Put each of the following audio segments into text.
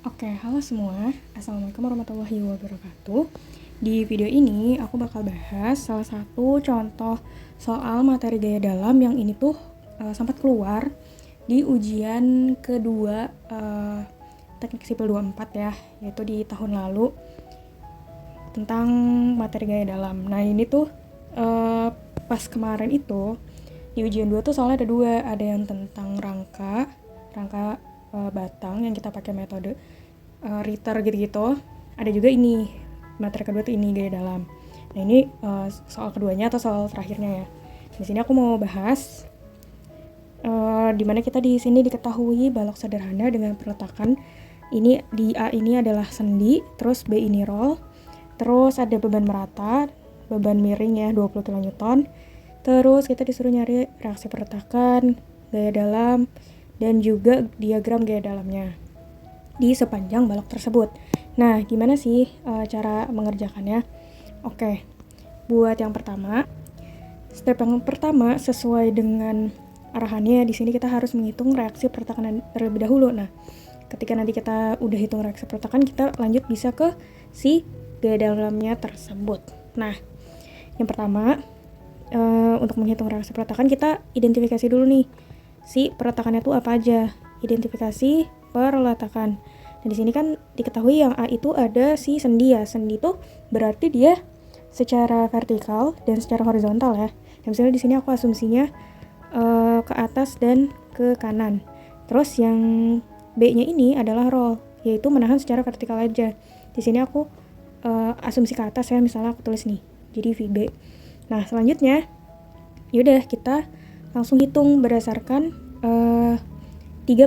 Oke, halo semua. Assalamualaikum warahmatullahi wabarakatuh. Di video ini aku bakal bahas salah satu contoh soal materi gaya dalam yang ini tuh sempat keluar di ujian kedua Teknik Sipil 24 ya, yaitu di tahun lalu tentang materi gaya dalam. Nah, ini tuh pas kemarin itu di ujian 2 tuh soalnya ada dua, ada yang tentang rangka batang yang kita pakai metode Ritter gitu-gitu. Ada juga ini materi kedua tuh ini gaya dalam. Nah ini soal keduanya atau soal terakhirnya ya. Di sini aku mau bahas dimana kita di sini diketahui balok sederhana dengan perletakan ini di A ini adalah sendi, terus B ini roll, terus ada beban merata, beban miring ya 20 kN. Terus kita disuruh nyari reaksi perletakan, gaya dalam, dan juga diagram gaya dalamnya di sepanjang balok tersebut. Nah, gimana sih cara mengerjakannya? Oke, buat yang pertama, step yang pertama sesuai dengan arahannya, di sini kita harus menghitung reaksi pertekanan terlebih dahulu. Nah, ketika nanti kita udah hitung reaksi pertekanan, kita lanjut bisa ke si gaya dalamnya tersebut. Nah, yang pertama, untuk menghitung reaksi perletakan kita identifikasi dulu nih si perletakannya tuh apa aja. Identifikasi perletakan. Nah, di sini kan diketahui yang A itu ada si sendi ya. Sendi tuh berarti dia secara vertikal dan secara horizontal ya. Yang misalnya di sini aku asumsinya ke atas dan ke kanan. Terus yang B-nya ini adalah roll, yaitu menahan secara vertikal aja. Di sini aku asumsi ke atas ya, misalnya aku tulis nih. Jadi VB. Nah, selanjutnya yaudah kita langsung hitung berdasarkan 3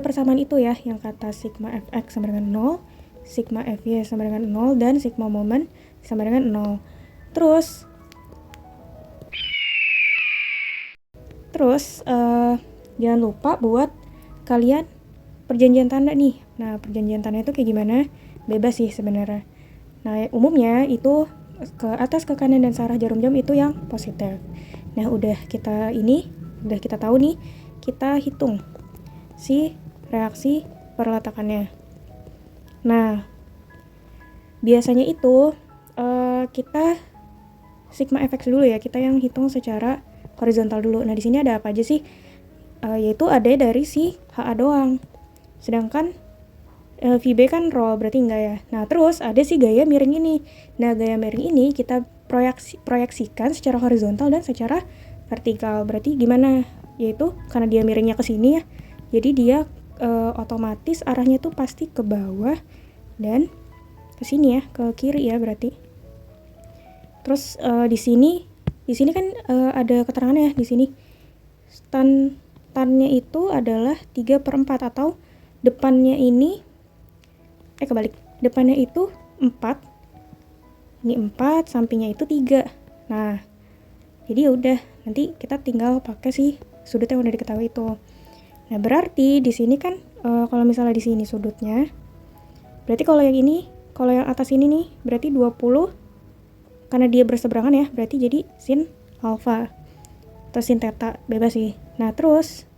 persamaan itu ya, yang kata sigma fx sama dengan 0, sigma fy sama dengan 0, dan sigma moment sama dengan 0. Terus jangan lupa buat kalian perjanjian tanda nih. Nah, perjanjian tanda itu kayak gimana? Bebas sih sebenarnya. Nah, umumnya itu ke atas, ke kanan, dan searah jarum jam itu yang positif. Nah, udah kita tahu nih, kita hitung si reaksi perletakannya. Nah, biasanya itu kita sigma fx dulu ya, kita yang hitung secara horizontal dulu. Nah, di sini ada apa aja sih? Yaitu ada dari si HA doang. Sedangkan VB kan roll, berarti enggak ya. Nah, terus ada si gaya miring ini. Nah, gaya miring ini kita proyeksikan secara horizontal dan secara vertikal. Berarti gimana? Yaitu karena dia miringnya ke sini ya, jadi dia otomatis arahnya tuh pasti ke bawah dan ke sini ya, ke kiri ya berarti. Terus di sini kan ada keterangannya ya di sini. Tannya itu adalah 3/4 atau depannya ini kebalik. Depannya itu 4. Ini 4, sampingnya itu 3. Nah, jadi ya udah, nanti kita tinggal pakai si sudut yang udah diketahui itu. Nah, berarti di sini kan kalau misalnya di sini sudutnya, berarti kalau yang atas ini nih, berarti 20 karena dia berseberangan ya, berarti jadi sin alfa atau sin theta, bebas sih. Nah, terus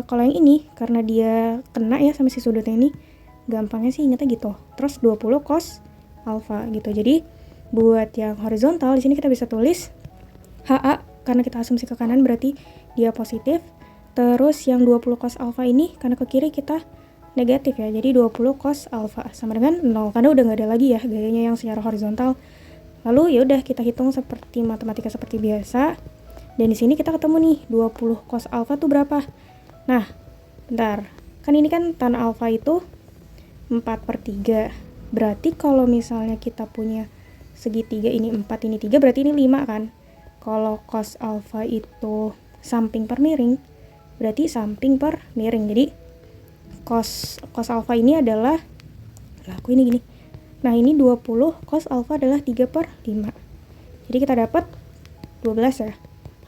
kalau yang ini karena dia kena ya sama si sudutnya ini, gampangnya sih ingatnya gitu. Terus 20 cos alfa gitu. Jadi buat yang horizontal di sini kita bisa tulis HA karena kita asumsi ke kanan berarti dia positif. Terus yang 20 cos alfa ini karena ke kiri kita negatif ya. Jadi 20 cos alfa sama dengan 0 karena udah nggak ada lagi ya gayanya yang secara horizontal. Lalu ya udah kita hitung seperti matematika seperti biasa. Dan di sini kita ketemu nih 20 cos alfa tuh berapa? Nah, bentar. Kan ini kan tan alfa itu 4/3. Berarti kalau misalnya kita punya segitiga ini 4, ini 3, berarti ini 5 kan? Kalau cos alfa itu samping per miring, berarti samping per miring. Jadi cos alfa ini adalah, aku ini gini. Nah, ini 20 cos alfa adalah 3/5. Jadi kita dapat 12 ya.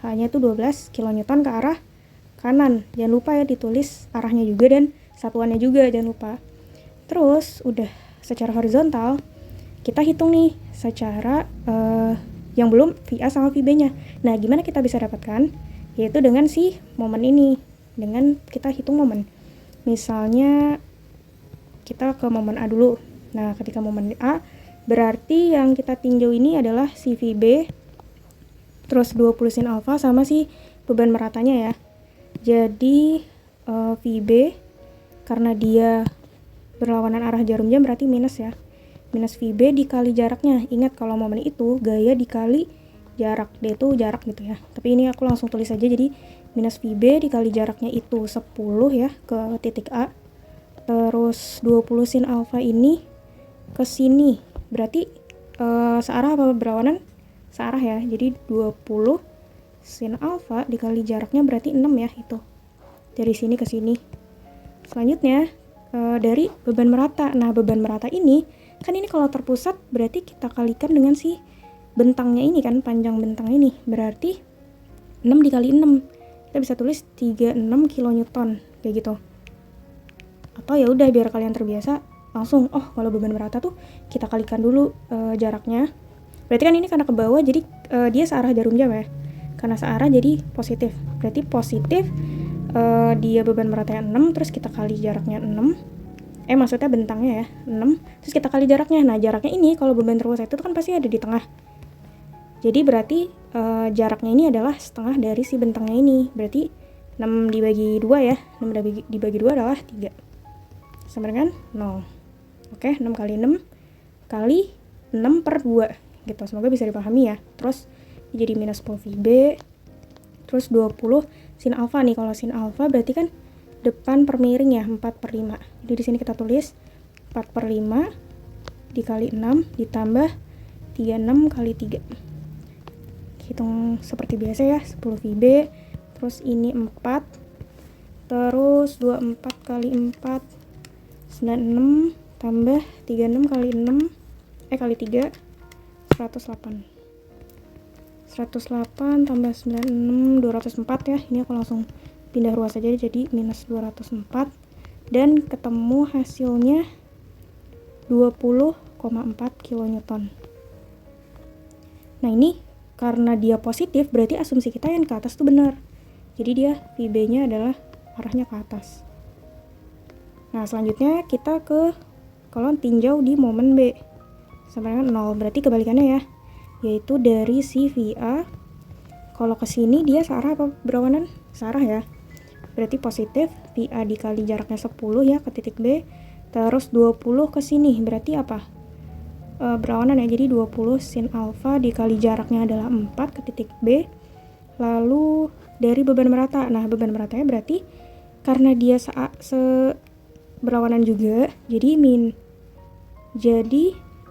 Hanya itu 12 kilonewton ke arah kanan. Jangan lupa ya ditulis arahnya juga dan satuannya juga, jangan lupa. Terus udah secara horizontal kita hitung nih secara yang belum VA sama VB-nya. Nah, gimana kita bisa dapatkan? Yaitu dengan si momen ini. Dengan kita hitung momen. Misalnya kita ke momen A dulu. Nah, ketika momen A, berarti yang kita tinjau ini adalah si VB, terus 20 sin alfa sama si beban meratanya ya. Jadi VB, karena dia berlawanan arah jarum jam berarti minus ya. Minus VB dikali jaraknya. Ingat kalau momen itu gaya dikali jarak. D itu jarak gitu ya. Tapi ini aku langsung tulis aja, jadi minus VB dikali jaraknya itu 10 ya ke titik A. Terus 20 sin alfa ini ke sini. Berarti searah apa berlawanan? Searah ya. Jadi 20 sin alfa dikali jaraknya berarti 6 ya itu. Dari sini ke sini. Selanjutnya dari beban merata. Nah, beban merata ini kan ini kalau terpusat berarti kita kalikan dengan si bentangnya ini kan, panjang bentang ini. Berarti 6 dikali 6. Kita bisa tulis 36 kilonewton kayak gitu. Atau ya udah biar kalian terbiasa langsung kalau beban merata tuh kita kalikan dulu jaraknya. Berarti kan ini karena ke bawah jadi dia searah jarum jam ya. Karena searah jadi positif. Berarti positif dia beban meratanya 6, terus kita kali jaraknya 6. Maksudnya bentangnya ya, 6. Terus kita kali jaraknya. Nah, jaraknya ini kalau beban terpusat itu kan pasti ada di tengah. Jadi berarti jaraknya ini adalah setengah dari si bentangnya ini. Berarti 6 dibagi 2 ya. 6 dibagi 2 adalah 3. Sama dengan 0. Oke, 6 kali 6 kali 6 per 2. Gitu, semoga bisa dipahami ya. Terus jadi minus 10 VB. Terus 20 sin alfa nih. Kalau sin alfa berarti kan depan per miring ya, 4 per 5. Jadi di sini kita tulis 4 per 5 dikali 6 ditambah 36 kali 3. Hitung seperti biasa ya, 10 VB. Terus ini 4. Terus 24 kali 4 96 tambah 36 kali 6 kali 3 108. 108 tambah 96 204 ya. Ini aku langsung pindah ruas aja jadi minus 204 dan ketemu hasilnya 20,4 kilonewton. Nah, ini karena dia positif berarti asumsi kita yang ke atas tuh benar. Jadi dia VB-nya adalah arahnya ke atas. Nah, selanjutnya kita ke kolom tinjau di momen B. Sama dengan 0, berarti kebalikannya ya. Yaitu dari si VA, kalau ke sini dia searah apa berlawanan? Searah ya. Berarti positif, VA dikali jaraknya 10 ya ke titik B. Terus 20 ke sini, berarti apa? Berlawanan ya, jadi 20 sin alfa dikali jaraknya adalah 4 ke titik B. Lalu dari beban merata. Nah, beban meratanya berarti karena dia berlawanan juga, jadi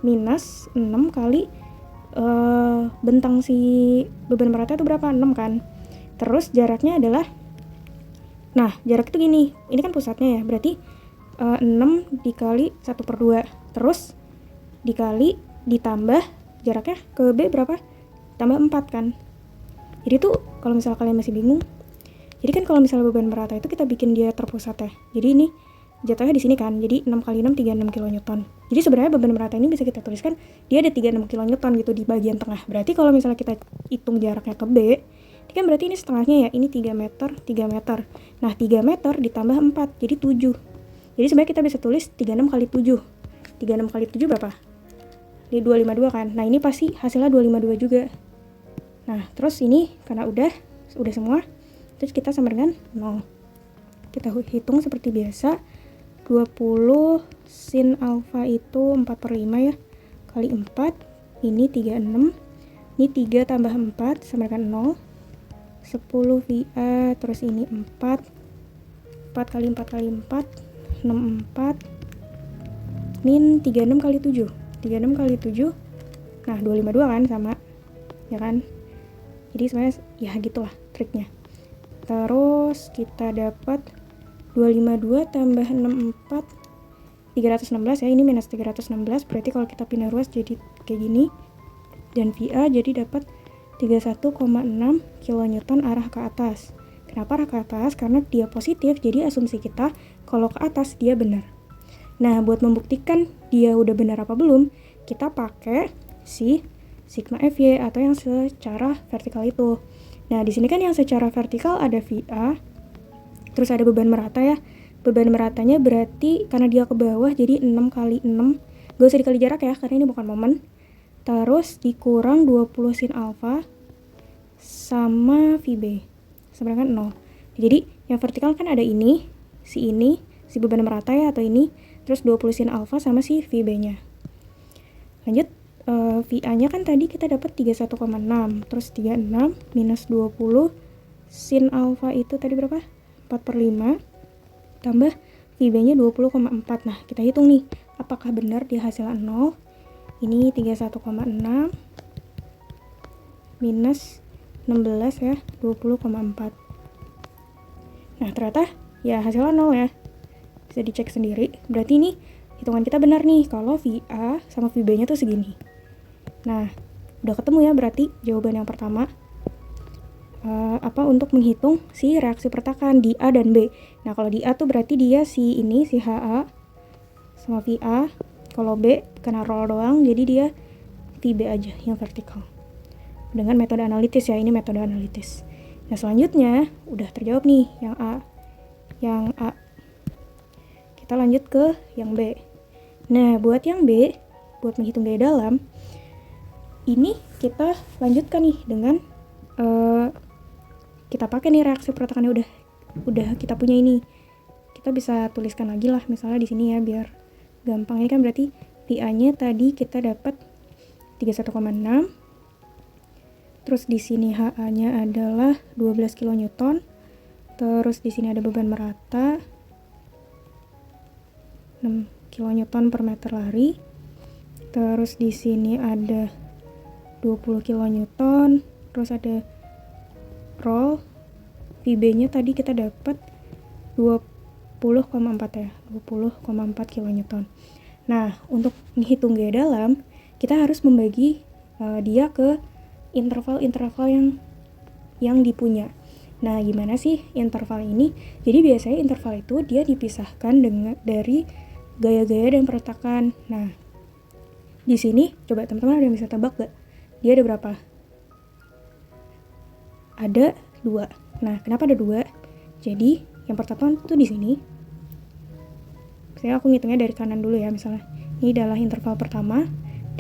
minus 6 kali bentang si beban merata itu berapa? 6 kan. Terus jaraknya adalah, nah jarak itu gini, ini kan pusatnya ya, berarti 6 dikali 1 per 2 terus dikali ditambah jaraknya ke B berapa? Tambah 4 kan. Jadi tuh kalau misalnya kalian masih bingung, jadi kan kalau misalnya beban merata itu kita bikin dia terpusat ya, jadi ini jatuhnya di sini kan, jadi 6 kali 6 36 kilonewton. Jadi sebenarnya beban merata ini bisa kita tuliskan dia ada 36 kilonewton gitu di bagian tengah. Berarti kalau misalnya kita hitung jaraknya ke B, ini kan berarti ini setengahnya ya, ini 3 meter, 3 meter. Nah, 3 meter ditambah 4, jadi 7. Jadi sebenarnya kita bisa tulis 36 kali 7. 36 kali 7 berapa? Ini 252 kan. Nah, ini pasti hasilnya 252 juga. Nah, terus ini karena udah semua, terus kita sama dengan 0. Kita hitung seperti biasa. 20 sin alfa itu 4 per 5 ya, kali 4, ini 36, ini 3 tambah 4 sama dengan 0, 10 VA, terus ini 4 kali 4 kali 4, 64, min 36 kali 7, 36 kali 7, nah 252 kan sama, ya kan, jadi sebenarnya ya gitulah triknya. Terus kita dapat 252 tambah 64 316 ya, ini minus 316, berarti kalau kita pindah ruas jadi kayak gini, dan VA jadi dapat 31,6 kilonewton arah ke atas. Kenapa arah ke atas? Karena dia positif, jadi asumsi kita kalau ke atas dia benar. Nah, buat membuktikan dia udah benar apa belum, kita pakai si sigma FY atau yang secara vertikal itu. Nah, di sini kan yang secara vertikal ada VA, terus ada beban merata ya. beban meratanya berarti karena dia ke bawah jadi 6 kali 6. Gak usah dikali jarak ya karena ini bukan momen. Terus dikurang 20 sin alfa sama VB sama dengan 0. Jadi yang vertikal kan ada ini, si beban merata ya atau ini, terus 20 sin alfa sama si VB-nya. Lanjut, VA-nya kan tadi kita dapat 31,6, terus 36 minus 20 sin alfa itu tadi berapa? 4/5 tambah VB-nya 20,4. Nah, kita hitung nih, apakah benar di hasilnya 0? Ini 31,6 minus 16 ya, 20,4. Nah, ternyata ya hasilnya 0 ya. Bisa dicek sendiri. Berarti ini hitungan kita benar nih kalau VA sama VB-nya tuh segini. Nah, udah ketemu ya berarti jawaban yang pertama. Untuk menghitung si reaksi pertakaan di A dan B. Nah, kalau di A tuh berarti dia si HA sama VA. Kalau B kena roll doang, jadi dia VB aja yang vertikal. Dengan metode analitis ya, ini metode analitis. Nah, selanjutnya udah terjawab nih yang A. Kita lanjut ke yang B. Nah, buat yang B, buat menghitung gaya dalam, ini kita lanjutkan nih dengan kita pakai nih reaksi pertakaannya udah kita punya ini. Kita bisa tuliskan lagi lah misalnya di sini ya biar gampang. Ini kan berarti VA-nya tadi kita dapat 31,6. Terus di sini HA-nya adalah 12 kN. Terus di sini ada beban merata 6 kN per meter lari. Terus di sini ada 20 kN. Terus ada roll. VB-nya tadi kita dapat 20,4 ya, 20,4 kN. Nah, untuk menghitung gaya dalam, kita harus membagi dia ke interval-interval yang dipunya. Nah, gimana sih interval ini? Jadi biasanya interval itu dia dipisahkan dari gaya-gaya dan peretakan. Nah, di sini coba teman-teman ada yang bisa tebak gak? Dia ada berapa? Ada 2. Nah, kenapa ada 2? Jadi, yang pertama tuh di sini. Saya aku ngitungnya dari kanan dulu ya, misalnya. Ini adalah interval pertama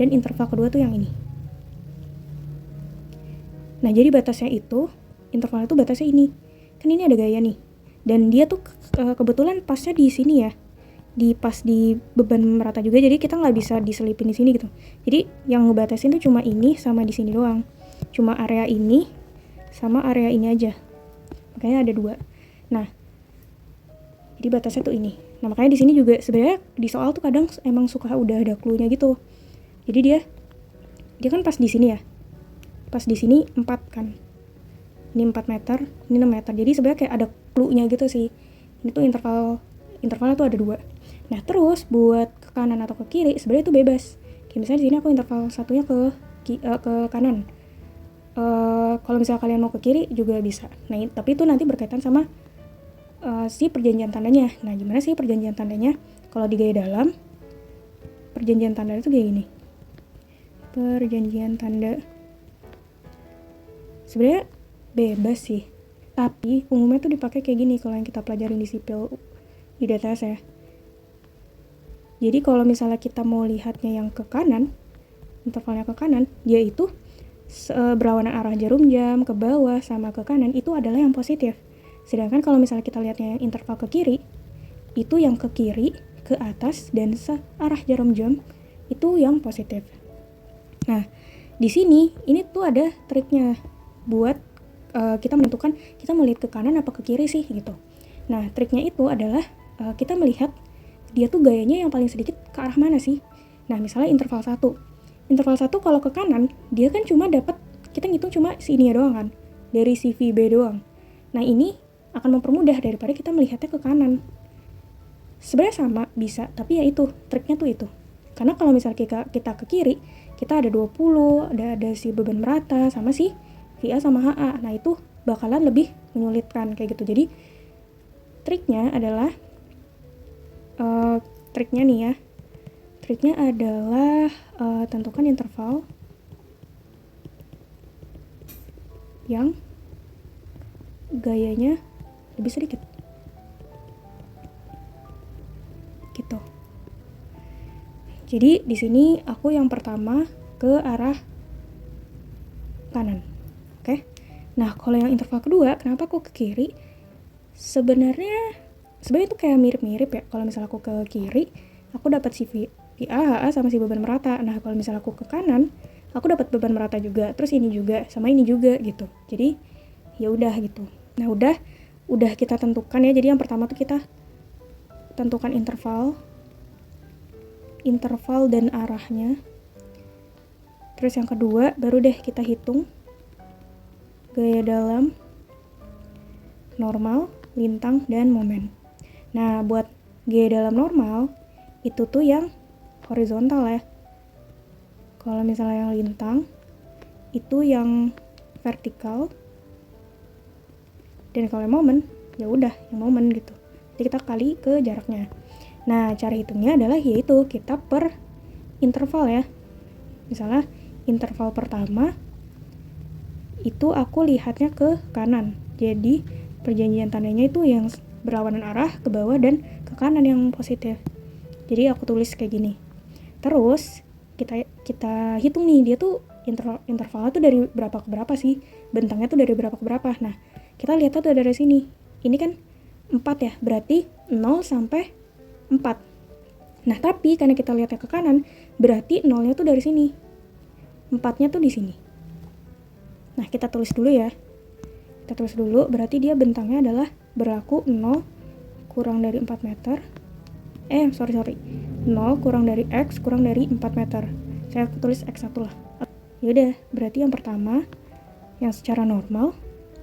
dan interval kedua tuh yang ini. Nah, jadi batasnya itu, interval itu batasnya ini. Kan ini ada gaya nih. Dan dia tuh kebetulan pasnya di sini ya. Pas di beban merata juga, jadi kita nggak bisa diselipin di sini gitu. Jadi yang ngebatasin tuh cuma ini sama di sini doang. Cuma area ini sama area ini aja. Makanya ada 2. Nah, jadi batasnya tuh ini. Nah, makanya di sini juga sebenarnya di soal tuh kadang emang suka udah ada clue-nya gitu. Jadi dia kan pas di sini ya. Pas di sini 4 kan. Ini 4 meter, ini 6 meter. Jadi sebenarnya kayak ada clue-nya gitu sih. Ini tuh intervalnya tuh ada 2. Nah, terus buat ke kanan atau ke kiri sebenarnya itu bebas. Kayak misalnya di sini aku interval satunya ke kanan. Kalau misalnya kalian mau ke kiri juga bisa. Nah, tapi itu nanti berkaitan sama si perjanjian tandanya. Nah, gimana sih perjanjian tandanya? Kalau di gaya dalam, perjanjian tanda itu kayak gini. Perjanjian tanda sebenarnya bebas sih, tapi umumnya tuh dipakai kayak gini kalau yang kita pelajarin di sipil di DTS ya. Jadi kalau misalnya kita mau lihatnya yang ke kanan, intervalnya ke kanan, dia itu berlawanan arah jarum jam ke bawah sama ke kanan itu adalah yang positif. Sedangkan kalau misalnya kita lihatnya yang interval ke kiri, itu yang ke kiri, ke atas, dan searah jarum jam itu yang positif. Nah, di sini ini tuh ada triknya buat kita menentukan kita melihat ke kanan apa ke kiri sih gitu. Nah, triknya itu adalah kita melihat dia tuh gayanya yang paling sedikit ke arah mana sih. Nah, misalnya interval 1. Interval 1 kalau ke kanan, dia kan cuma dapat, kita ngitung cuma si ininya doang kan, dari si VB doang. Nah, ini akan mempermudah daripada kita melihatnya ke kanan. Sebenarnya sama, bisa, tapi ya itu, triknya tuh itu. Karena kalau misalnya kita ke kiri, kita ada 20, ada si beban merata, sama si VA sama HA. Nah, itu bakalan lebih menyulitkan kayak gitu. Jadi, triknya adalah, triknya nih ya, triknya adalah tentukan interval yang gayanya lebih sedikit. Jadi di sini aku yang pertama ke arah kanan. Oke. Nah, kalau yang interval kedua, kenapa aku ke kiri? Sebenarnya itu kayak mirip-mirip ya. Kalau misalnya aku ke kiri, aku dapat si VA sama si beban merata. Nah, kalau misalnya aku ke kanan, aku dapat beban merata juga. Terus ini juga sama ini juga gitu. Jadi ya udah gitu. Nah, udah kita tentukan ya. Jadi yang pertama tuh kita tentukan interval dan arahnya. Terus yang kedua baru deh kita hitung gaya dalam, normal, lintang, dan momen. Nah, buat gaya dalam normal itu tuh yang horizontal ya. Kalau misalnya yang lintang itu yang vertikal. Dan kalau yang momen ya udah yang momen gitu. Jadi kita kali ke jaraknya. Nah, cara hitungnya adalah yaitu kita per interval ya. Misalnya interval pertama itu aku lihatnya ke kanan. Jadi perjanjian tandanya itu yang berlawanan arah ke bawah dan ke kanan yang positif. Jadi aku tulis kayak gini. Terus kita hitung nih, dia tuh intervalnya tuh dari berapa ke berapa sih? Bentangnya tuh dari berapa ke berapa. Nah, kita lihat tuh dari sini. Ini kan 4 ya, berarti 0 sampai 4. Nah, tapi karena kita lihatnya ke kanan, berarti 0-nya tuh dari sini. 4-nya tuh di sini. Nah, kita tulis dulu ya. Kita tulis dulu, berarti dia bentangnya adalah berlaku 0 kurang dari 4 meter. 0 kurang dari X kurang dari 4 meter. Saya tulis X1 lah. Yaudah, berarti yang pertama, yang secara normal,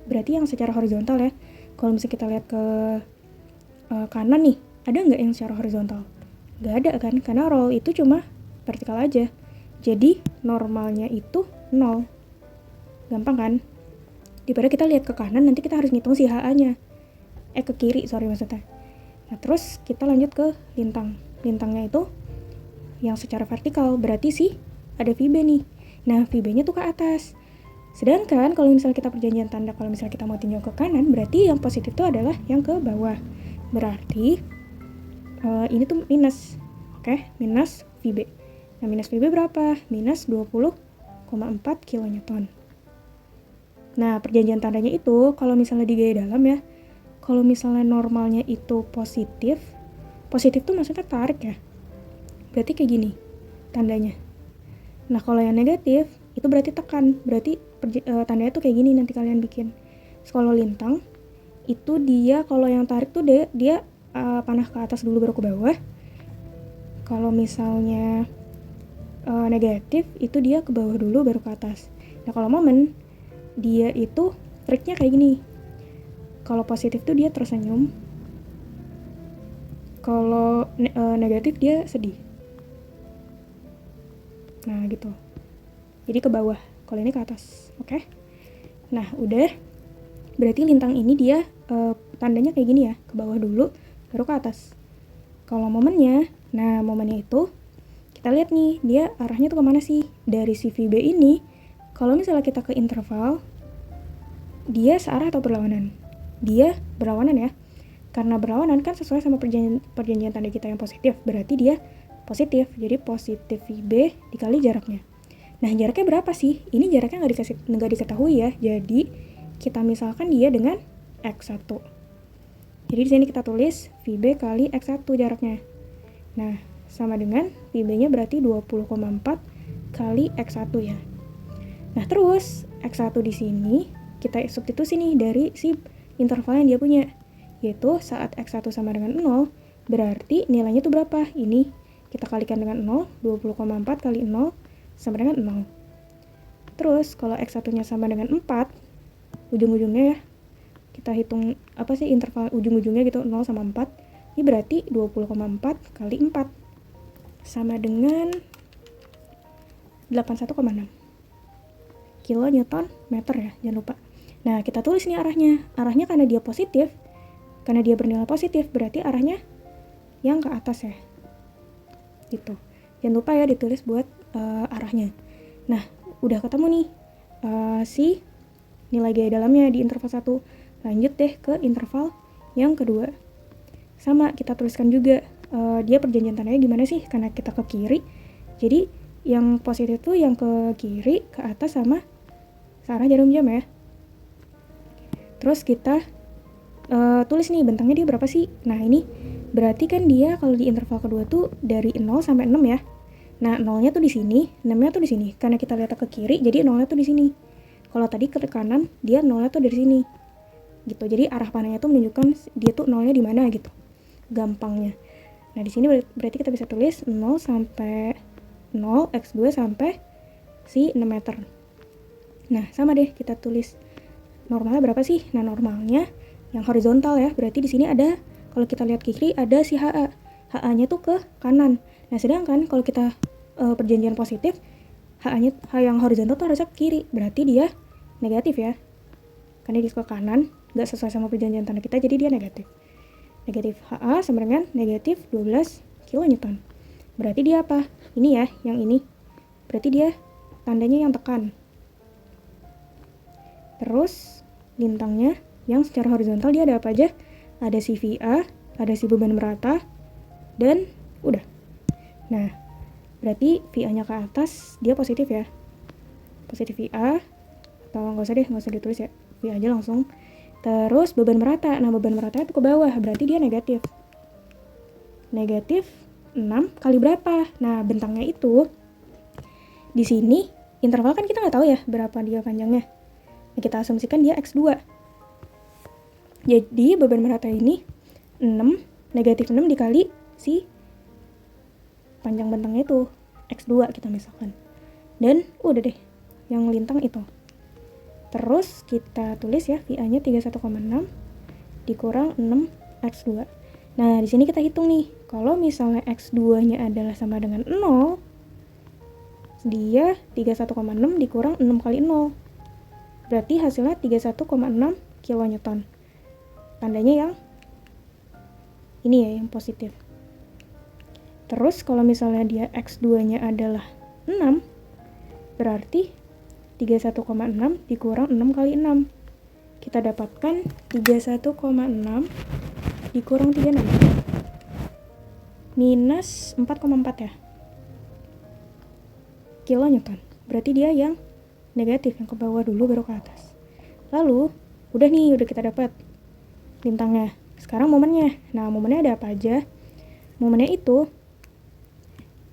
berarti yang secara horizontal ya. Kalau misalnya kita lihat ke kanan nih, ada nggak yang secara horizontal? Nggak ada kan, karena roll itu cuma vertikal aja. Jadi normalnya itu 0. Gampang kan? Daripada kita lihat ke kanan, nanti kita harus ngitung si HA-nya. Ke kiri, maksudnya. Nah, terus kita lanjut ke lintang. Lintangnya itu yang secara vertikal, berarti sih ada VB nih. Nah, VB-nya tuh ke atas. Sedangkan kalau misalnya kita perjanjian tanda, kalau misalnya kita mau tinjau ke kanan, berarti yang positif itu adalah yang ke bawah. Berarti ini tuh minus. Oke, minus VB. Nah, minus VB berapa? Minus 20,4 kN. Nah, perjanjian tandanya itu kalau misalnya di gaya dalam ya, kalau misalnya normalnya itu positif tuh maksudnya tarik ya. Berarti kayak gini tandanya. Nah, kalau yang negatif itu berarti tekan. Berarti tandanya tuh kayak gini nanti kalian bikin. Kalau lintang itu dia kalau yang tarik tuh dia panah ke atas dulu baru ke bawah. Kalau misalnya negatif itu dia ke bawah dulu baru ke atas. Nah, kalau momen dia itu triknya kayak gini. Kalau positif tuh dia tersenyum. Kalau negatif dia sedih. Nah, gitu. Jadi ke bawah. Kalau ini ke atas. Oke? Nah, udah. Berarti lintang ini dia tandanya kayak gini ya. Ke bawah dulu, baru ke atas. Kalau momennya, nah momennya itu kita lihat nih, dia arahnya tuh kemana sih? Dari si VB ini, kalau misalnya kita ke interval, dia searah atau berlawanan? Dia berlawanan ya. Karena berlawanan kan sesuai sama perjanjian tanda kita yang positif, berarti dia positif. Jadi positif VB dikali jaraknya. Nah, jaraknya berapa sih? Ini jaraknya nggak diketahui ya. Jadi kita misalkan dia dengan X1. Jadi di sini kita tulis VB kali X1 jaraknya. Nah, sama dengan VB-nya berarti 20,4 kali X1 ya. Nah, terus X1 di sini kita substitusi nih dari si interval yang dia punya. Yaitu saat X1 sama dengan 0, berarti nilainya itu berapa? Ini kita kalikan dengan 0, 20,4 kali 0 sama dengan 0. Terus kalau X1-nya sama dengan 4, ujung-ujungnya ya, kita hitung apa sih interval ujung-ujungnya gitu, 0 sama 4. Ini berarti 20,4 kali 4 sama dengan 81,6 kilonewton meter ya, jangan lupa. Nah, kita tulis nih arahnya. Arahnya karena dia positif, karena dia bernilai positif, berarti arahnya yang ke atas ya. Gitu. Jangan lupa ya ditulis buat arahnya. Nah, udah ketemu nih si nilai gaya dalamnya di interval 1. Lanjut deh ke interval yang kedua. Sama, kita tuliskan juga dia perjanjian tandanya gimana sih, karena kita ke kiri, jadi yang positif tuh yang ke kiri, ke atas, sama searah jarum jam ya. Terus kita tulis nih bentangnya dia berapa sih. Nah ini berarti kan dia kalau di interval kedua tuh dari 0 sampai 6 ya. Nah 0-nya tuh di sini, 6-nya tuh di sini. Karena kita lihat ke kiri, jadi 0-nya tuh di sini. Kalau tadi ke kanan, dia 0-nya tuh dari sini. Gitu. Jadi arah panahnya tuh menunjukkan dia tuh 0-nya di mana gitu. Gampangnya. Nah di sini berarti kita bisa tulis 0 sampai 0 x2 sampai si 6 meter. Nah sama deh, kita tulis normalnya berapa sih? Nah normalnya yang horizontal ya, berarti di sini ada, kalau kita lihat ke kiri ada si HA. HA-nya tuh ke kanan. Nah sedangkan kalau kita perjanjian positif, HA-nya yang horizontal tuh harusnya ke kiri, berarti dia negatif ya. Karena dia ke kanan, nggak sesuai sama perjanjian tanda kita, jadi dia negatif. Negatif HA sama dengan negatif 12 kN. Berarti dia apa? Ini ya, yang ini. Berarti dia tandanya yang tekan. Terus lintangnya yang secara horizontal dia ada apa aja? Ada si VA, ada si beban merata, dan udah. Nah, berarti VA-nya ke atas, dia positif ya. Positif VA, atau nggak usah ditulis ya. VA aja langsung. Terus beban merata. Nah, beban merata itu ke bawah, berarti dia negatif. Negatif 6 kali berapa? Nah, bentangnya itu di sini interval kan kita nggak tahu ya berapa dia panjangnya. Nah, kita asumsikan dia X2. Jadi beban merata ini 6, negatif 6 dikali si panjang bentangnya itu X2 kita misalkan. Dan udah deh, yang lintang itu. Terus kita tulis ya, VA-nya 31,6 dikurang 6x2. Nah, di sini kita hitung nih. Kalau misalnya x2-nya adalah sama dengan 0, dia 31,6 dikurang 6 kali 0. Berarti hasilnya 31,6 kN. Tandanya yang ini ya, yang positif. Terus kalau misalnya dia x2-nya adalah 6, berarti 31,6 dikurang 6 kali 6. Kita dapatkan 31,6 dikurang 36. Minus 4,4 ya. Kilonewton. Berarti dia yang negatif, yang ke bawah dulu baru ke atas. Lalu, udah kita dapat lintangnya. Sekarang momennya. Nah, momennya ada apa aja? Momennya itu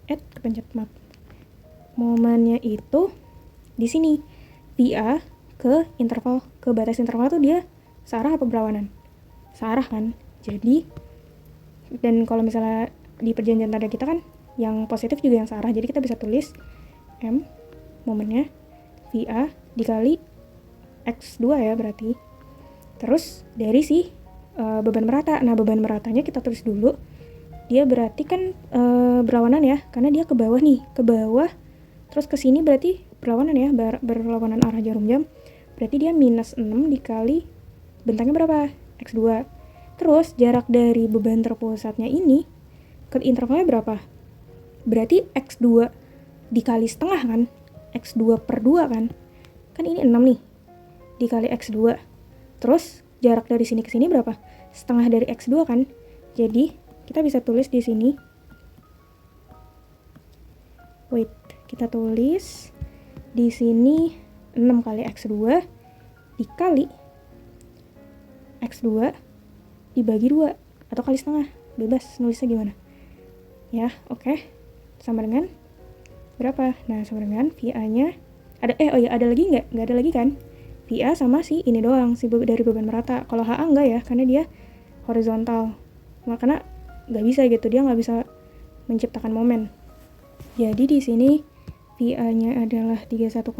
kepencet maaf. Momennya itu di sini VA ke interval, ke batas interval tuh dia searah apa berlawanan? Searah kan. Jadi dan kalau misalnya di perjanjian tanda kita kan yang positif juga yang searah. Jadi kita bisa tulis M momennya VA dikali X2 ya berarti. Terus dari si beban merata. Nah, beban meratanya kita tulis dulu. Dia berarti kan berlawanan ya, karena dia ke bawah nih, ke bawah. Terus ke sini berarti berlawanan ya, berlawanan arah jarum jam. Berarti dia minus 6 dikali bentangnya berapa? X2. Terus jarak dari beban terpusatnya ini ke intervalnya berapa? Berarti X2 dikali setengah kan? X2 per 2 kan? Kan ini 6 nih. Dikali X2. Terus jarak dari sini ke sini berapa? Setengah dari X2 kan? Jadi kita bisa tulis di sini. Kita tulis di sini 6 kali X2 dikali X2 dibagi 2 atau kali setengah. Bebas nulisnya gimana. Ya, oke. Sama dengan berapa? Nah, sama dengan VA-nya ada lagi nggak? Nggak ada lagi kan? VA sama si ini doang, si dari beban merata. Kalau HA enggak ya, karena dia horizontal. Makanya nggak bisa gitu, dia nggak bisa menciptakan momen. Jadi di sini VA-nya adalah 31,6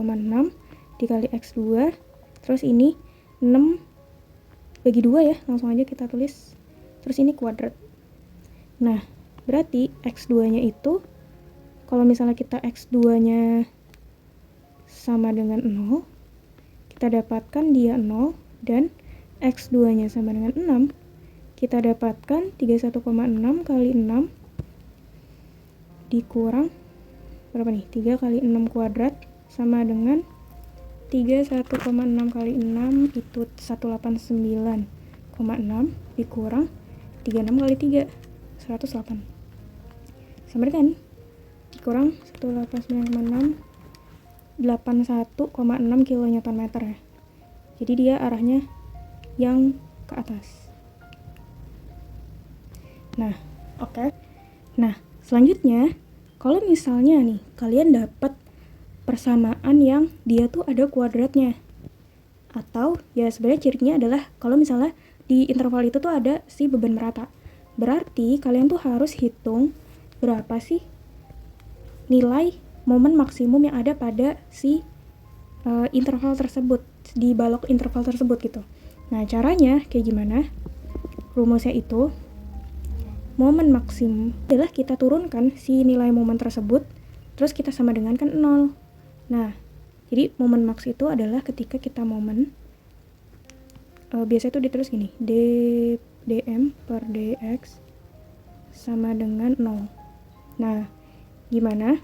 dikali X2. Terus ini 6 bagi 2 ya, langsung aja kita tulis. Terus ini kuadrat. Nah, berarti X2-nya itu kalau misalnya kita X2-nya sama dengan 0, kita dapatkan dia 0 dan X2-nya sama dengan 6. Kita dapatkan 31,6 kali 6 dikurang berapa nih? 3 kali 6 kuadrat sama dengan 31,6 kali 6 itu 189,6 dikurang 36 kali 3 108 sama dengan dikurang 189,6 81,6 kN ya. Jadi dia arahnya yang ke atas. Nah, oke. Nah, selanjutnya kalau misalnya nih kalian dapat persamaan yang dia tuh ada kuadratnya, atau ya sebenarnya cirinya adalah kalau misalnya di interval itu tuh ada si beban merata, berarti kalian tuh harus hitung berapa sih nilai momen maksimum yang ada pada si interval tersebut, di balok interval tersebut gitu. Nah, caranya kayak gimana? Rumusnya itu momen maksimum adalah kita turunkan si nilai momen tersebut, terus kita sama dengan kan 0. Nah, jadi momen maks itu adalah ketika kita momen biasa itu ditulis gini, dm per dx sama dengan 0. Nah, gimana?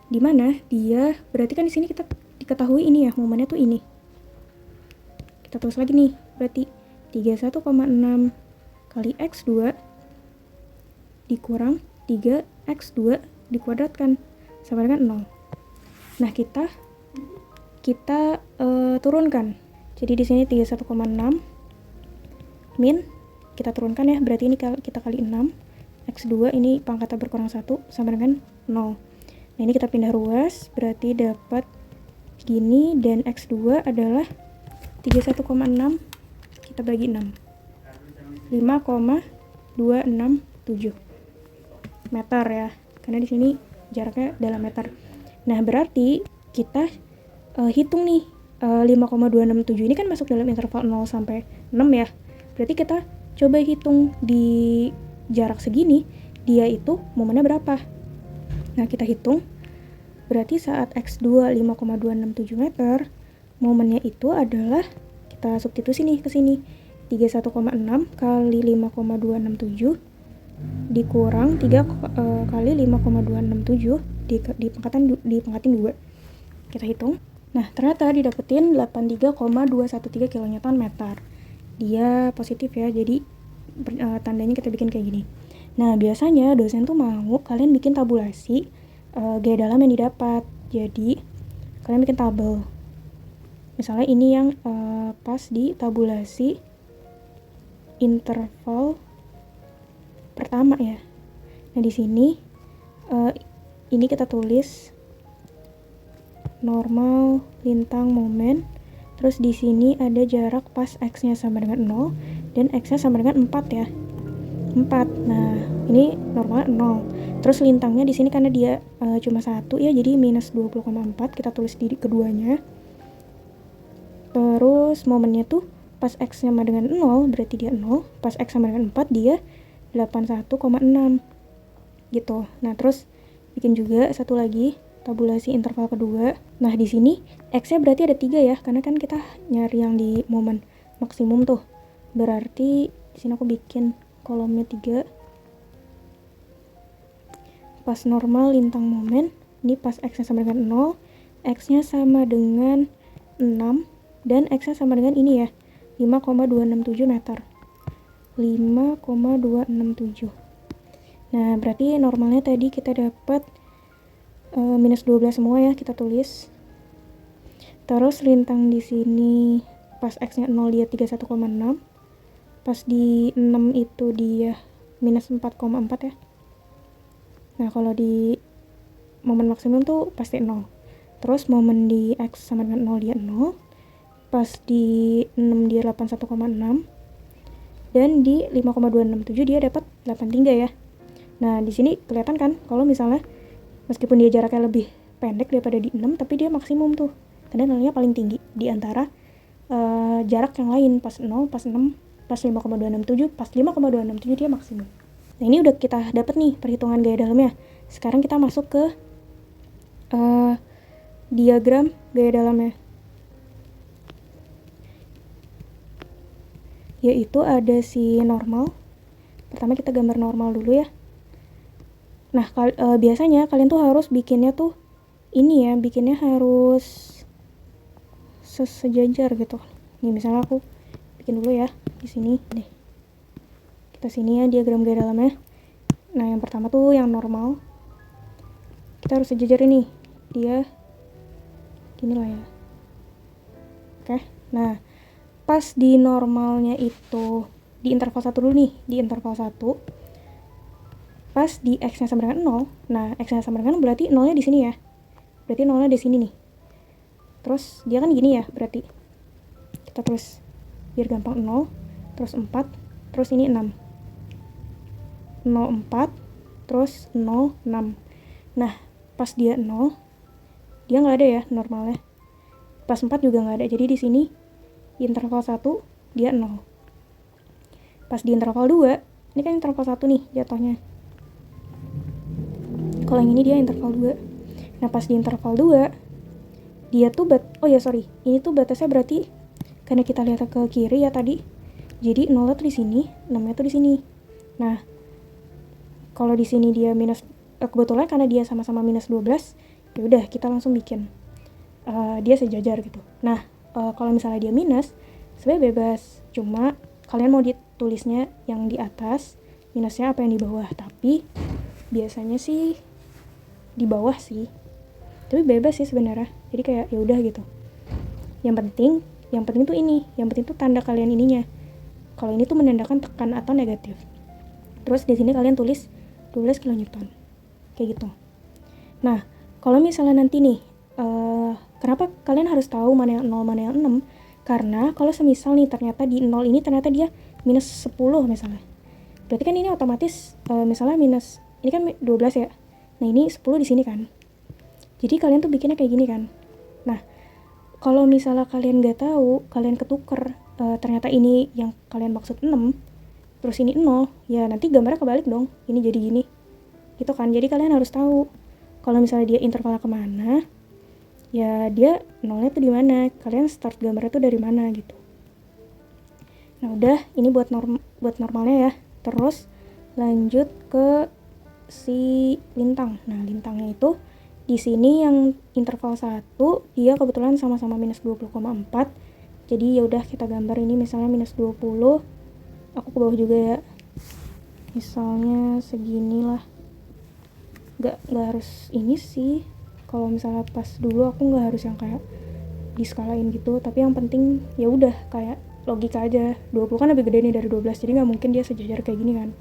Dimana dia berarti kan di sini kita diketahui ini ya, momennya tuh ini. Kita tulis lagi nih, berarti 31,6 kali x2 dikurang 3x2 dikuadratkan sama dengan 0. Nah, kita turunkan. Jadi di sini 31,6 min kita turunkan ya, berarti ini kita kali 6. X2 ini pangkatnya berkurang 1 sama dengan 0. Nah, ini kita pindah ruas, berarti dapat gini, dan X2 adalah 31,6 kita bagi 6. 5,267 meter ya. Karena di sini jaraknya dalam meter. Nah, berarti kita hitung nih 5,267 ini kan masuk dalam interval 0 sampai 6 ya. Berarti kita coba hitung di jarak segini dia itu momennya berapa. Nah, kita hitung, berarti saat X2 5,267 meter, momennya itu adalah, kita substitusi nih ke sini, 31,6 kali 5,267 dikurang 3 kali 5,267 dipangkatin 2. Kita hitung. Nah, ternyata didapetin 83,213 kN meter. Dia positif ya, jadi tandanya kita bikin kayak gini. Nah, biasanya dosen tuh mau kalian bikin tabulasi gaya dalam yang didapat. Jadi, kalian bikin tabel. Misalnya ini yang pas di tabulasi interval pertama ya. Nah, di sini ini kita tulis normal lintang momen. Terus di sini ada jarak pas x-nya sama dengan 0 dan x-nya sama dengan 4 ya. 4. Nah, ini normalnya 0. Terus lintangnya di sini karena dia cuma 1 ya, jadi minus 20,4 kita tulis di keduanya. Terus momennya tuh pas x sama dengan 0 berarti dia 0, pas x sama dengan 4 dia 81,6 gitu. Nah, terus bikin juga satu lagi tabulasi interval kedua. Nah, di sini x-nya berarti ada 3 ya, karena kan kita nyari yang di momen maksimum tuh. Berarti di sini aku bikin kolomnya 3. Pas normal lintang momen, ini pas x-nya sama dengan 0, x-nya sama dengan 6, dan x-nya sama dengan ini ya, 5,267 meter. 5,267. Nah, berarti normalnya tadi kita dapat minus 12 semua ya, kita tulis. Terus lintang di sini pas x-nya 0 dia 31,6. Pas di 6 itu dia minus 4,4 ya. Nah, kalau di momen maksimum tuh pasti 0. Terus momen di x sama dengan 0 dia 0. Pas di 6 dia 81,6. Dan di 5,267 dia dapat 83 ya. Nah, di sini kelihatan kan kalau misalnya meskipun dia jaraknya lebih pendek daripada di 6, tapi dia maksimum tuh. Karena nilainya paling tinggi di antara jarak yang lain, pas 0, pas 6, pas 5,267, pas 5,267 dia maksimum. Nah, ini udah kita dapat nih perhitungan gaya dalamnya. Sekarang kita masuk ke diagram gaya dalamnya. Yaitu ada si normal. Pertama kita gambar normal dulu ya. Nah, biasanya kalian tuh harus bikinnya tuh ini ya, bikinnya harus sejajar gitu. Nih, misalnya aku bikin dulu ya di sini deh. Kita sini ya diagram gaya dalamnya. Nah yang pertama tuh yang normal, kita harus sejajar ini, dia gini lah ya. Oke, nah pas di normalnya itu di interval 1 dulu nih, di interval 1 pas di x nya sama dengan 0. Nah x nya sama dengan berarti 0 nya di sini ya, berarti 0 nya di sini nih. Terus dia kan gini ya, berarti kita tulis biar gampang 0, terus 4, terus ini 6, 0 4, terus 0 6. Nah pas dia 0 dia nggak ada ya normalnya, pas 4 juga nggak ada, jadi di sini di interval 1 dia 0. Pas di interval 2, ini kan interval 1 nih jatuhnya, kalau yang ini dia interval 2. Nah pas di interval 2 dia tuh ini tuh batasnya berarti karena kita lihat ke kiri ya tadi, jadi 0 tuh di sini, 6 nya tuh di sini. Nah kalau di sini dia minus, kebetulan karena dia sama-sama minus 12, ya udah kita langsung bikin dia sejajar gitu. Nah kalau misalnya dia minus, sebenarnya bebas, cuma kalian mau ditulisnya yang di atas, minusnya apa yang di bawah. Tapi biasanya sih di bawah sih, tapi bebas sih sebenarnya, jadi kayak ya udah gitu. Yang penting tuh ini, yang penting tuh tanda kalian ininya, kalau ini tuh menandakan tekan atau negatif. Terus di sini kalian tulis 12 kN kayak gitu. Nah kalau misalnya nanti nih kenapa kalian harus tahu mana yang 0 mana yang 6, karena kalau semisal nih ternyata di 0 ini ternyata dia minus 10 misalnya, berarti kan ini otomatis misalnya minus, ini kan 12 ya, nah ini 10 di sini kan, jadi kalian tuh bikinnya kayak gini kan. Nah kalau misalnya kalian nggak tahu, kalian ketuker ternyata ini yang kalian maksud 6, terus ini 0, ya nanti gambarnya kebalik dong, ini jadi gini gitu kan. Jadi kalian harus tahu kalau misalnya dia intervalnya kemana, ya dia 0-nya tuh di mana, kalian start gambarnya tuh dari mana gitu. Nah udah, ini buat normalnya ya. Terus lanjut ke si lintang. Nah lintangnya itu di sini yang interval 1 dia kebetulan sama-sama minus 20,4. Jadi ya udah kita gambar ini misalnya minus 20. Aku ke bawah juga ya. Misalnya segini lah. Gak harus ini sih. Kalau misalnya pas dulu aku nggak harus yang kayak diskalain gitu, tapi yang penting ya udah kayak logika aja. 20 kan lebih gede nih dari 12, jadi nggak mungkin dia sejajar kayak gini kan.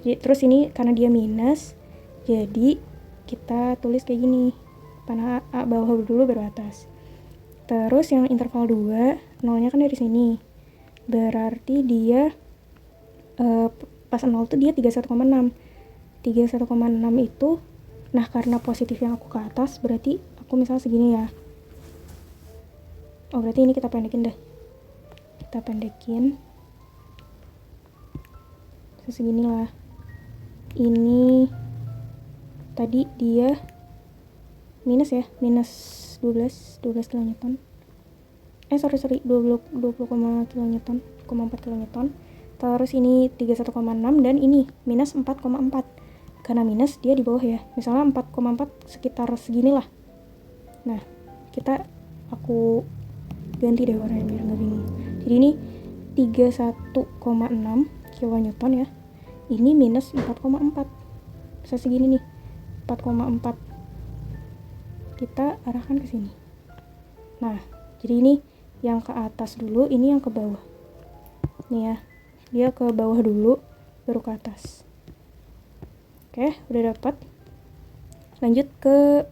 Jadi, terus ini karena dia minus, jadi kita tulis kayak gini, panah A bawah dulu baru atas. Terus yang interval 2 nolnya kan dari sini, berarti dia pas 0 tuh dia 31,6 itu. Nah karena positif yang aku ke atas, berarti aku misalnya segini ya. Oh berarti ini kita pendekin deh, kita pendekin segini lah. Ini tadi dia minus ya, minus 12 kN. Sorry 20,4 kN. Terus ini 31,6 dan ini minus 4,4. Karena minus dia di bawah ya, misalnya 4,4 sekitar segini lah. Nah aku ganti deh warnanya biar nggak bingung. Jadi ini 31,6 kN ya, ini minus 4,4, bisa segini nih, 4,4 kita arahkan ke sini. Nah jadi ini yang ke atas dulu, ini yang ke bawah nih ya, dia ke bawah dulu baru ke atas. Oke, udah dapat. Lanjut ke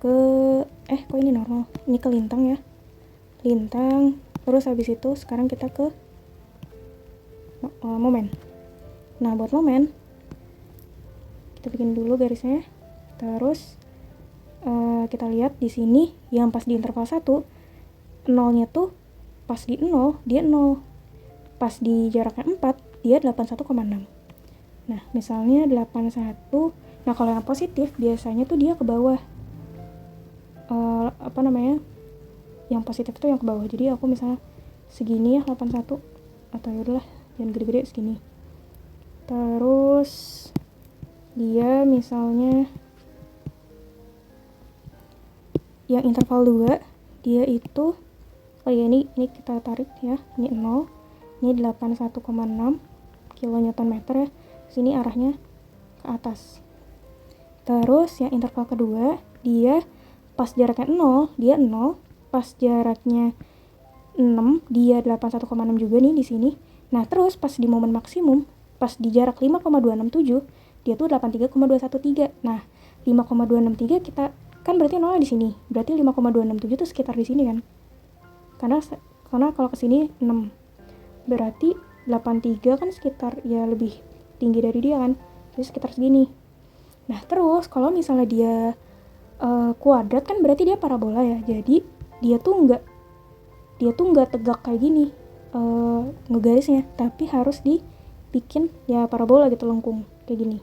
kok ini normal, ini ke lintang ya, lintang. Terus habis itu sekarang kita ke momen. Nah buat momen kita bikin dulu garisnya. Terus kita lihat di sini yang pas di interval 1 nolnya tuh pas di 0 dia 0, pas di jaraknya 4 dia 81,6. Nah misalnya 81, nah kalau yang positif biasanya tuh dia ke bawah, yang positif tuh yang ke bawah. Jadi aku misalnya segini ya 81, atau yaudahlah jangan gede-gede segini. Terus dia misalnya yang interval 2 dia itu ini kita tarik ya, ini 0. Ini 81,6 kN ya. Sini arahnya ke atas. Terus yang interval kedua, dia pas jaraknya 0, dia 0. Pas jaraknya 6, dia 81,6 juga nih di sini. Nah, terus pas di momen maksimum, pas di jarak 5,267, dia tuh 83,213. Nah, 5,263 kita kan berarti 0 di sini. Berarti 5,267 tuh sekitar di sini kan. Karena kalau ke sini 6. Berarti 83 kan sekitar ya lebih tinggi dari dia kan. Jadi sekitar segini. Nah, terus kalau misalnya dia kuadrat kan berarti dia parabola ya. Jadi dia tuh nggak tegak kayak gini ngegarisnya, tapi harus dibikin ya parabola gitu, lengkung kayak gini.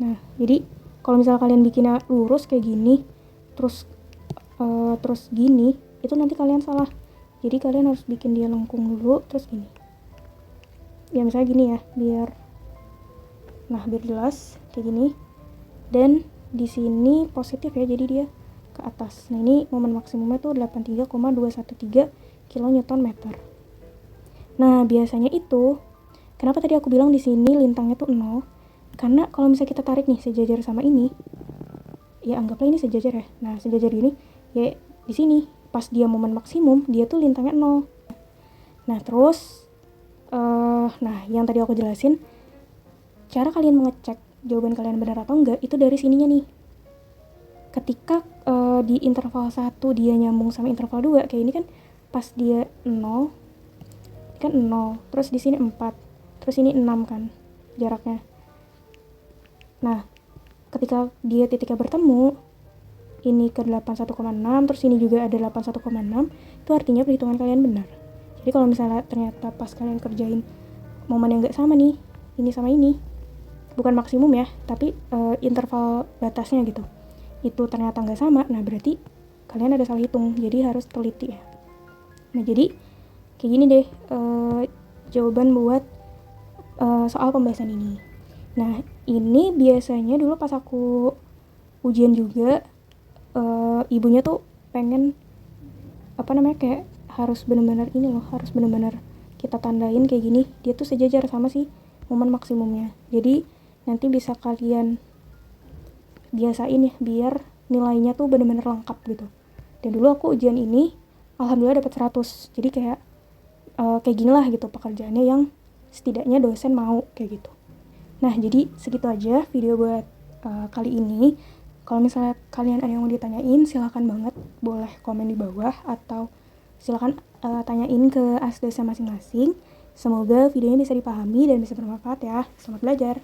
Nah, jadi kalau misalnya kalian bikinnya lurus kayak gini, terus gini, itu nanti kalian salah. Jadi kalian harus bikin dia lengkung dulu, terus gini. Ya misalnya gini ya, biar jelas kayak gini. Dan di sini positif ya, jadi dia ke atas. Nah, ini momen maksimumnya tuh 83,213 kN. Nah, biasanya itu kenapa tadi aku bilang di sini lintangnya tuh 0? Karena kalau misalnya kita tarik nih sejajar sama ini, ya anggaplah ini sejajar ya. Nah, sejajar gini, ya di sini pas dia momen maksimum, dia tuh lintangnya 0. Nah, terus yang tadi aku jelasin, cara kalian mengecek jawaban kalian benar atau enggak itu dari sininya nih. Ketika di interval 1 dia nyambung sama interval 2, kayak ini kan pas dia 0, kan 0, terus di sini 4, terus ini 6 kan jaraknya. Nah, ketika dia titiknya bertemu, ini ke 81,6, terus ini juga ada 81,6, itu artinya perhitungan kalian benar. Jadi kalau misalnya ternyata pas kalian kerjain momen yang nggak sama nih, ini sama ini, bukan maksimum ya, tapi interval batasnya gitu, itu ternyata nggak sama, nah berarti kalian ada salah hitung, jadi harus teliti ya. Nah, jadi kayak gini deh jawaban buat soal pembahasan ini. Nah, ini biasanya dulu pas aku ujian juga, ibunya tuh pengen kayak harus benar-benar ini loh, harus benar-benar kita tandain kayak gini, dia tuh sejajar sama si momen maksimumnya. Jadi nanti bisa kalian biasain ya, biar nilainya tuh benar-benar lengkap gitu. Dan dulu aku ujian ini alhamdulillah dapat 100. Jadi kayak gini lah gitu pekerjaannya yang setidaknya dosen mau kayak gitu. Nah, jadi segitu aja video buat kali ini. Kalau misalnya kalian ada yang mau ditanyain, silakan banget, boleh komen di bawah atau silakan tanyain ke asdosnya masing-masing. Semoga videonya bisa dipahami dan bisa bermanfaat ya. Selamat belajar.